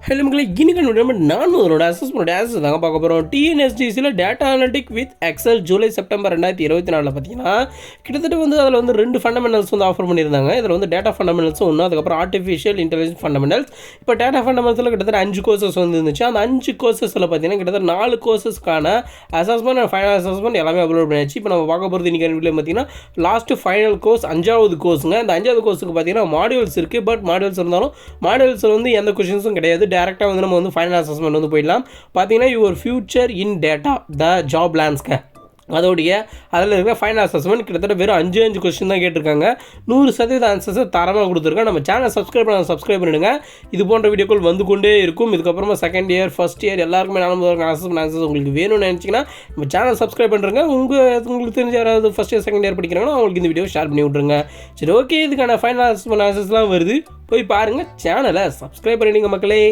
Hello மக்களே, இன்னைக்கு நம்ம 400 அசஸ்மெண்ட் ஆசஸ் தாங்க பார்க்க போகிறோம். டிஎன்எஸ்டிசியில் data analytic with Excel July September 2024 பார்த்தீங்கன்னா கிட்டத்தட்ட அதில் 2 ஃபண்டமெண்டல்ஸ் ஆஃபர் பண்ணியிருந்தாங்க. இதில் டேட்டா ஃபண்டமெண்டல்ஸும் ஒன்று, அதுக்கப்புறம் ஆர்டிஃபிஷியல் இன்டெலிஜென்ஸ் ஃபண்டமெண்டல்ஸ். இப்போ டேட்டா ஃபண்டமெண்டல்ஸில் கிட்டத்தட்ட 5 கோர்சஸ் இருந்துச்சு. அந்த 5 கோர்சஸில் பார்த்தீங்கன்னா கிட்டத்தட்ட 4 கோர்சஸ்க்கான அசஸ்மெண்ட் அண்ட் ஃபைனல் அசஸ்மெண்ட் எல்லாமே அப்லோட் பண்ணியாச்சு. இப்போ நம்ம பார்க்க போகிறது இன்றைக்கி வீடியோ பார்த்தீங்கன்னா லாஸ்ட்டு ஃபைனல் கோர்ஸ் 5வது கோர்ஸுங்க. இந்த 5வது கோர்ஸுக்கு பார்த்தீங்கன்னா மாடியூல்ஸ் இருக்குது. பட் மாடியூல்ஸ் இருந்தாலும் மாடியூல்ஸில் எந்த கொஷின்ஸும் கிடையாது. டேரெக்டாக நம்ம ஃபைனல் அசஸ்மெண்ட் போயிடலாம். பார்த்தீங்கன்னா your future in data the job landscape அதோடைய அதில் இருக்கிற ஃபைனல் அசஸ்மெண்ட் கிட்டத்தட்ட வெறும் 5 கொஸ்டின் தான் கேட்டிருக்காங்க. 100% ஆன்சர்ஸை தரமாக கொடுத்துருக்கேன். நம்ம சேனல் சப்ஸ்கிரைப் பண்ணிவிடுங்க. இது போன்ற வீடியோக்கள் வந்து கொண்டே இருக்கும். இதுக்கப்புறமா செகண்ட் இயர் ஃபஸ்ட் இயர் எல்லாருக்குமே அசஸ்மெண்ட் ஆன்சர்ஸ் உங்களுக்கு வேணும்னு நினச்சிங்கன்னா நம்ம சேனல் சப்ஸ்கிரைப் பண்ணுறங்க. உங்களுக்கு தெரிஞ்ச யாராவது ஃபஸ்ட் இயர் செகண்ட் இயர் படிக்கிறாங்கன்னா அவங்களுக்கு இந்த வீடியோ ஷேர் பண்ணி விட்ருங்க. சரி, ஓகே. இதுக்கான ஃபைனல் அசஸ்மெண்ட் ஆன்சர்ஸ்லாம் வருது, போய் பாருங்கள். சேனலை சப்ஸ்கிரைப் பண்ணிடுங்க மக்களே.